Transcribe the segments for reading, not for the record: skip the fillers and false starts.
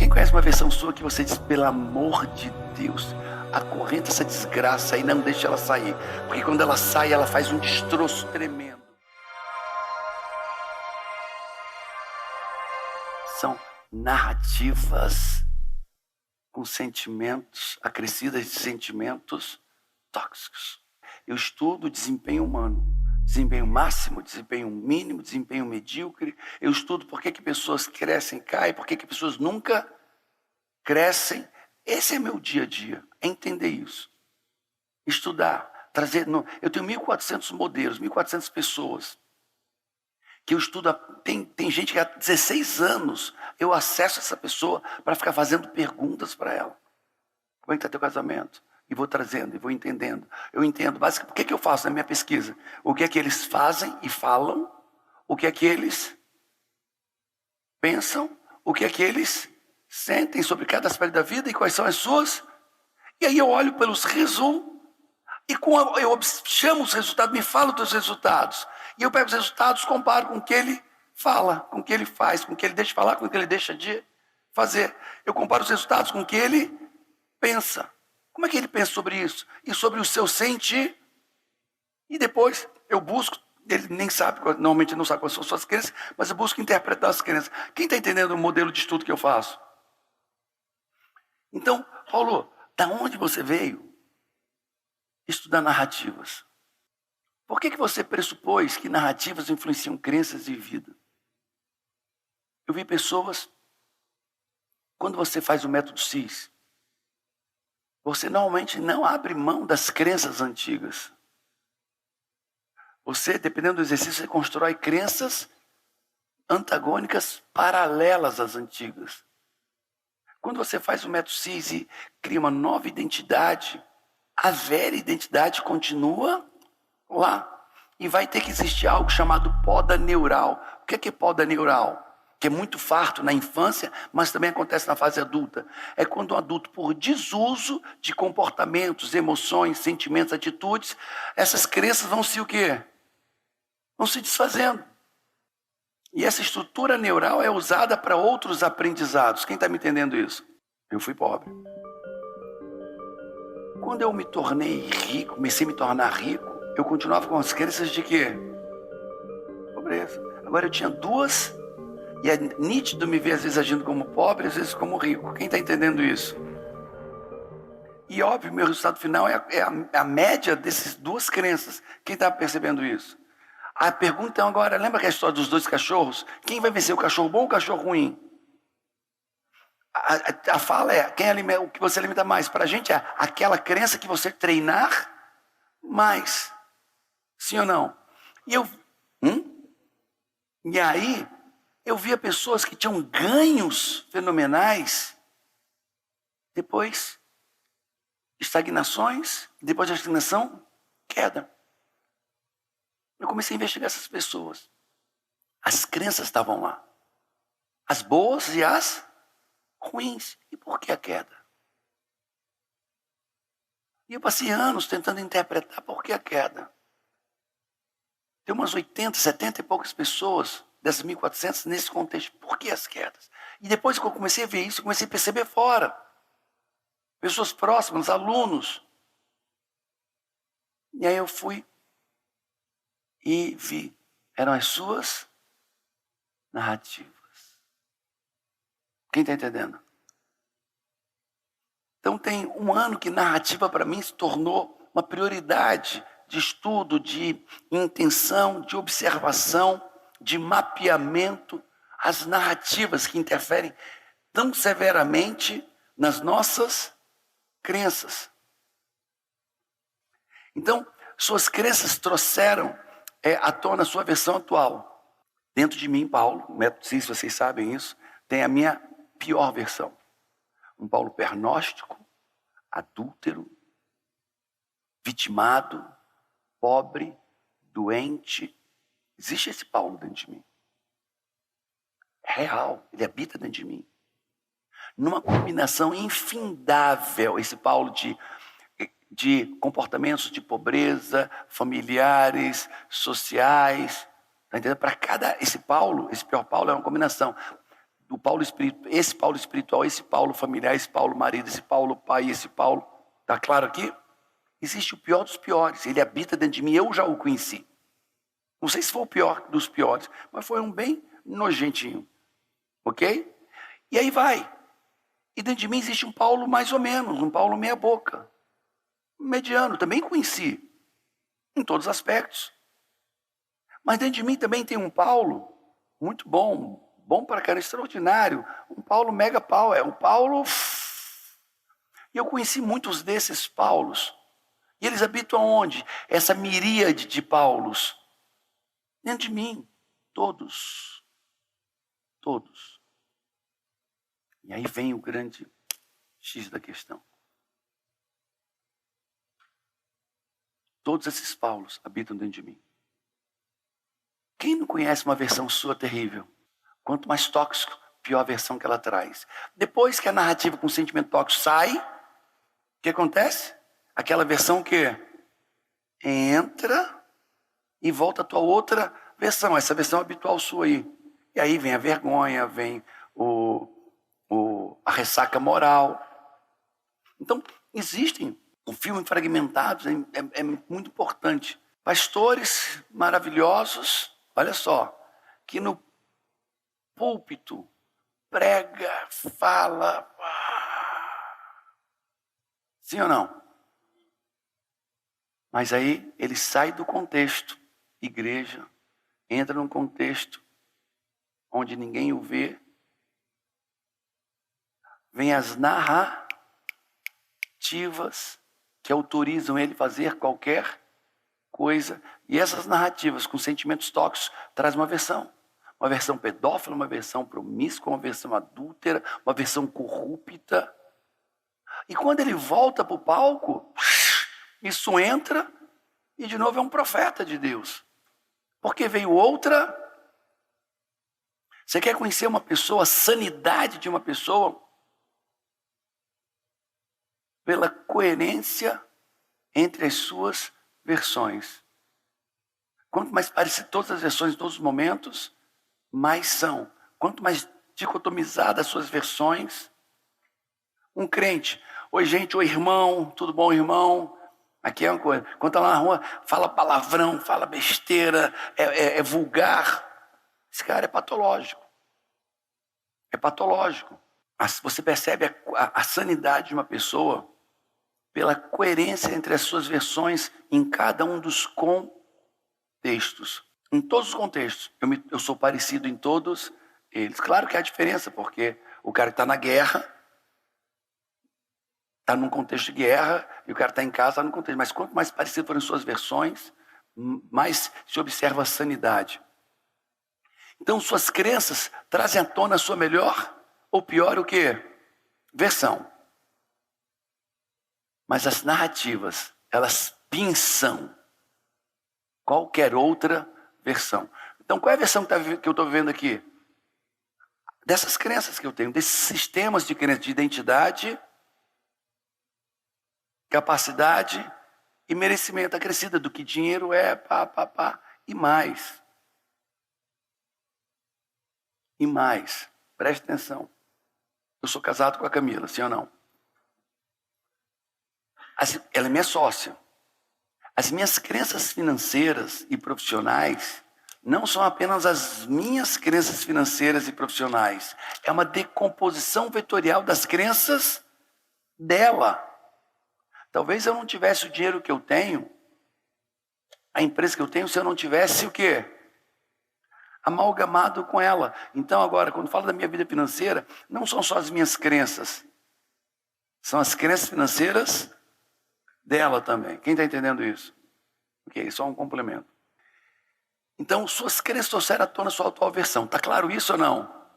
Quem conhece uma versão sua que você diz, pelo amor de Deus, acorrenta essa desgraça e não deixa ela sair, porque quando ela sai, ela faz um destroço tremendo. São narrativas com sentimentos, acrescidas de sentimentos tóxicos. Eu estudo o desempenho humano, desempenho máximo, desempenho mínimo, desempenho medíocre. Eu estudo por que pessoas crescem e caem, por que pessoas nunca crescem. Esse é meu dia a dia, é entender isso. Estudar, trazer... Eu tenho 1.400 modelos, 1.400 pessoas que eu estudo. Tem gente que há 16 anos eu acesso essa pessoa para ficar fazendo perguntas para ela. Como é que está teu casamento? E vou trazendo, e vou entendendo. Eu entendo, basicamente, o que eu faço na minha pesquisa? O que é que eles fazem e falam? O que é que eles pensam? O que é que eles sentem sobre cada aspecto da vida e quais são as suas? E aí eu olho pelos resumos e eu chamo os resultados, me fala dos resultados. E eu pego os resultados, comparo com o que ele fala, com o que ele faz, com o que ele deixa de falar, com o que ele deixa de fazer. Eu comparo os resultados com o que ele pensa. Como é que ele pensa sobre isso? E sobre o seu sentir. E depois eu busco, ele nem sabe, normalmente não sabe quais são as suas crenças, mas eu busco interpretar as crenças. Quem está entendendo o modelo de estudo que eu faço? Então, Paulo, da onde você veio estudar narrativas? Por que você pressupôs que narrativas influenciam crenças e vida? Eu vi pessoas, quando você faz o método CIS, você normalmente não abre mão das crenças antigas. Você, dependendo do exercício, você constrói crenças antagônicas paralelas às antigas. Quando você faz o método CIS e cria uma nova identidade, a velha identidade continua lá. E vai ter que existir algo chamado poda neural. O que é poda neural? Que é muito farto na infância, mas também acontece na fase adulta. É quando o adulto, por desuso de comportamentos, emoções, sentimentos, atitudes, essas crenças vão se o quê? Vão se desfazendo. E essa estrutura neural é usada para outros aprendizados. Quem está me entendendo isso? Eu fui pobre. Quando eu me tornei rico, comecei a me tornar rico, eu continuava com as crenças de quê? Pobreza. Agora eu tinha duas, e é nítido me ver às vezes agindo como pobre, às vezes como rico. Quem está entendendo isso? E óbvio, meu resultado final é a média dessas duas crenças. Quem está percebendo isso? A pergunta então agora, lembra que a história dos dois cachorros? Quem vai vencer, o cachorro bom ou o cachorro ruim? A fala é, o que você alimenta mais? Para a gente é aquela crença que você treinar mais. Sim ou não? E aí, eu via pessoas que tinham ganhos fenomenais, depois estagnações, depois da estagnação, queda. Eu comecei a investigar essas pessoas. As crenças estavam lá. As boas e as ruins. E por que a queda? E eu passei anos tentando interpretar por que a queda. Tem umas 80, 70 e poucas pessoas, dessas 1.400, nesse contexto. Por que as quedas? E depois que eu comecei a ver isso, eu comecei a perceber fora. Pessoas próximas, alunos. E aí eu fui e vi. Eram as suas narrativas. Quem está entendendo? Então tem um ano que narrativa para mim se tornou uma prioridade de estudo, de intenção, de observação, de mapeamento, as narrativas que interferem tão severamente nas nossas crenças. Então, suas crenças trouxeram à tona a sua versão atual. Dentro de mim, Paulo, o método CIS, vocês sabem isso, tem a minha pior versão. Um Paulo pernóstico, adúltero, vitimado, pobre, doente. Existe esse Paulo dentro de mim. É real, ele habita dentro de mim. Numa combinação infindável, esse Paulo de comportamentos de pobreza, familiares, sociais. Tá entendendo? Para esse Paulo, esse pior Paulo é uma combinação do Paulo espiritual, esse Paulo espiritual, esse Paulo familiar, esse Paulo marido, esse Paulo pai, esse Paulo. Está claro aqui? Existe o pior dos piores. Ele habita dentro de mim, eu já o conheci. Não sei se foi o pior dos piores, mas foi um bem nojentinho. Ok? E aí vai. E dentro de mim existe um Paulo mais ou menos, um Paulo meia boca. Mediano, também conheci. Em todos os aspectos. Mas dentro de mim também tem um Paulo muito bom. Bom para cara, extraordinário. Um Paulo mega power. Um Paulo... E eu conheci muitos desses Paulos. E eles habitam aonde? Essa miríade de Paulos. Dentro de mim. Todos. Todos. E aí vem o grande X da questão. Todos esses Paulos habitam dentro de mim. Quem não conhece uma versão sua terrível? Quanto mais tóxico, pior a versão que ela traz. Depois que a narrativa com sentimento tóxico sai, o que acontece? Aquela versão que entra e volta a tua outra versão, essa versão habitual sua aí. E aí vem a vergonha, vem a ressaca moral. Então, existem filmes fragmentados, é muito importante. Pastores maravilhosos, olha só, que no púlpito prega, fala. Sim ou não? Mas aí ele sai do contexto, igreja, entra num contexto onde ninguém o vê. Vem as narrativas que autorizam ele fazer qualquer coisa. E essas narrativas com sentimentos tóxicos trazem uma versão. Uma versão pedófila, uma versão promíscua, uma versão adúltera, uma versão corrupta. E quando ele volta para o palco, isso entra e de novo é um profeta de Deus. Porque veio outra. Você quer conhecer uma pessoa, a sanidade de uma pessoa? Pela coerência entre as suas versões. Quanto mais parecidas todas as versões em todos os momentos, mais são. Quanto mais dicotomizadas as suas versões. Um crente, oi gente, oi irmão, tudo bom irmão? Aqui é uma coisa. Quando está lá na rua, fala palavrão, fala besteira, é vulgar. Esse cara é patológico. É patológico. Você percebe a sanidade de uma pessoa pela coerência entre as suas versões em cada um dos contextos. Em todos os contextos. Eu sou parecido em todos eles. Claro que há diferença, porque o cara que está na guerra está num contexto de guerra e o cara está em casa está num contexto. Mas quanto mais parecido forem suas versões, mais se observa a sanidade. Então, suas crenças trazem à tona a sua melhor ou pior o quê? Versão. Mas as narrativas, elas pinçam qualquer outra versão. Então, qual é a versão que eu estou vivendo aqui? Dessas crenças que eu tenho, desses sistemas de crença, de identidade, capacidade e merecimento acrescida do que dinheiro é, e mais. E mais. Preste atenção. Eu sou casado com a Camila, sim ou não? Ela é minha sócia. As minhas crenças financeiras e profissionais não são apenas as minhas crenças financeiras e profissionais. É uma decomposição vetorial das crenças dela. Talvez eu não tivesse o dinheiro que eu tenho, a empresa que eu tenho, se eu não tivesse o quê? Amalgamado com ela. Então agora, quando falo da minha vida financeira, não são só as minhas crenças. São as crenças financeiras dela também. Quem está entendendo isso? Ok, só um complemento. Então, suas crenças trouxeram à tona sua atual versão. Está claro isso ou não?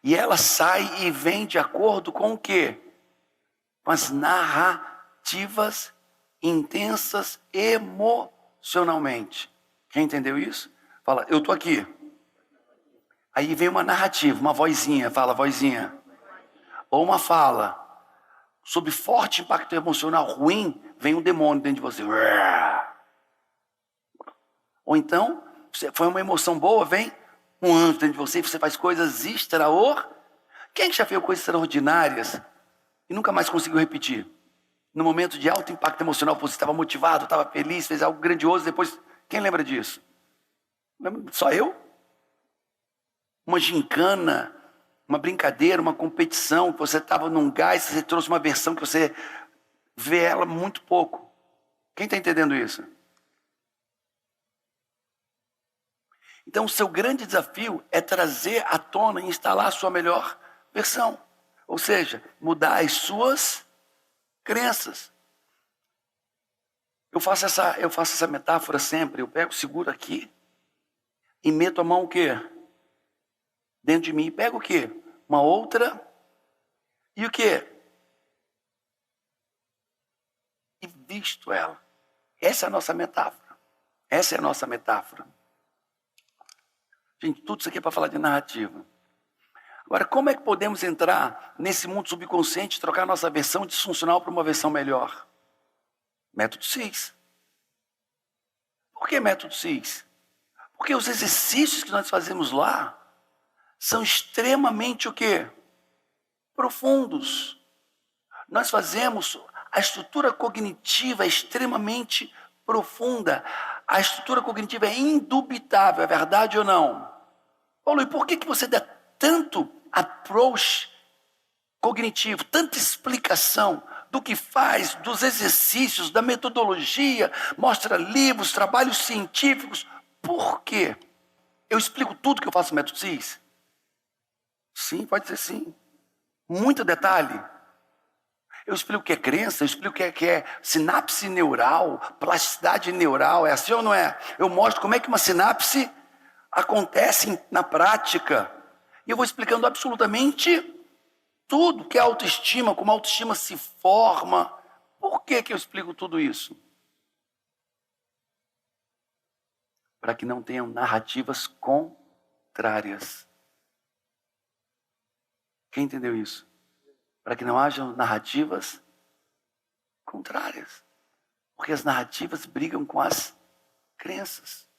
E ela sai e vem de acordo com o quê? Com as narrativas intensas emocionalmente. Quem entendeu isso? Fala, eu estou aqui. Aí vem uma narrativa, uma vozinha, fala, vozinha. Ou uma fala. Sob forte impacto emocional ruim, vem um demônio dentro de você. Ou então, foi uma emoção boa, vem um anjo dentro de você e você faz coisas extraordinárias. Quem já fez coisas extraordinárias e nunca mais conseguiu repetir? No momento de alto impacto emocional, você estava motivado, estava feliz, fez algo grandioso, depois, quem lembra disso? Só eu? Uma gincana, uma brincadeira, uma competição, que você estava num gás, você trouxe uma versão que você vê ela muito pouco. Quem está entendendo isso? Então, o seu grande desafio é trazer à tona e instalar a sua melhor versão. Ou seja, mudar as suas crenças. Eu faço essa metáfora sempre. Eu pego, seguro aqui e meto a mão o quê? Dentro de mim. E pego o quê? Uma outra. E o quê? E visto ela. Essa é a nossa metáfora. Essa é a nossa metáfora. Gente, tudo isso aqui é para falar de narrativa. Agora, como é que podemos entrar nesse mundo subconsciente e trocar nossa versão disfuncional para uma versão melhor? Método CIS. Por que método CIS? Porque os exercícios que nós fazemos lá são extremamente o quê? Profundos. Nós fazemos, a estrutura cognitiva é extremamente profunda. A estrutura cognitiva é indubitável, é verdade ou não? Paulo, e por que você dá tanto approach cognitivo, tanta explicação do que faz, dos exercícios, da metodologia, mostra livros, trabalhos científicos? Por quê? Eu explico tudo que eu faço no método CIS? Sim, pode ser sim. Muito detalhe. Eu explico o que é crença, eu explico o que é sinapse neural, plasticidade neural, é assim ou não é? Eu mostro como é que uma sinapse acontece na prática. E eu vou explicando absolutamente tudo que é autoestima, como a autoestima se forma. Por que eu explico tudo isso? Para que não tenham narrativas contrárias. Quem entendeu isso? Para que não hajam narrativas contrárias. Porque as narrativas brigam com as crenças.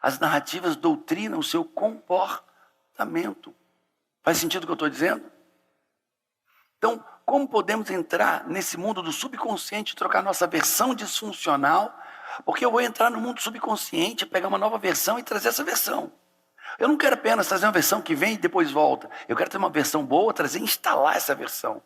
As narrativas doutrinam o seu comportamento. Faz sentido o que eu estou dizendo? Então, como podemos entrar nesse mundo do subconsciente e trocar nossa versão disfuncional? Porque eu vou entrar no mundo subconsciente, pegar uma nova versão e trazer essa versão. Eu não quero apenas trazer uma versão que vem e depois volta. Eu quero ter uma versão boa, trazer e instalar essa versão.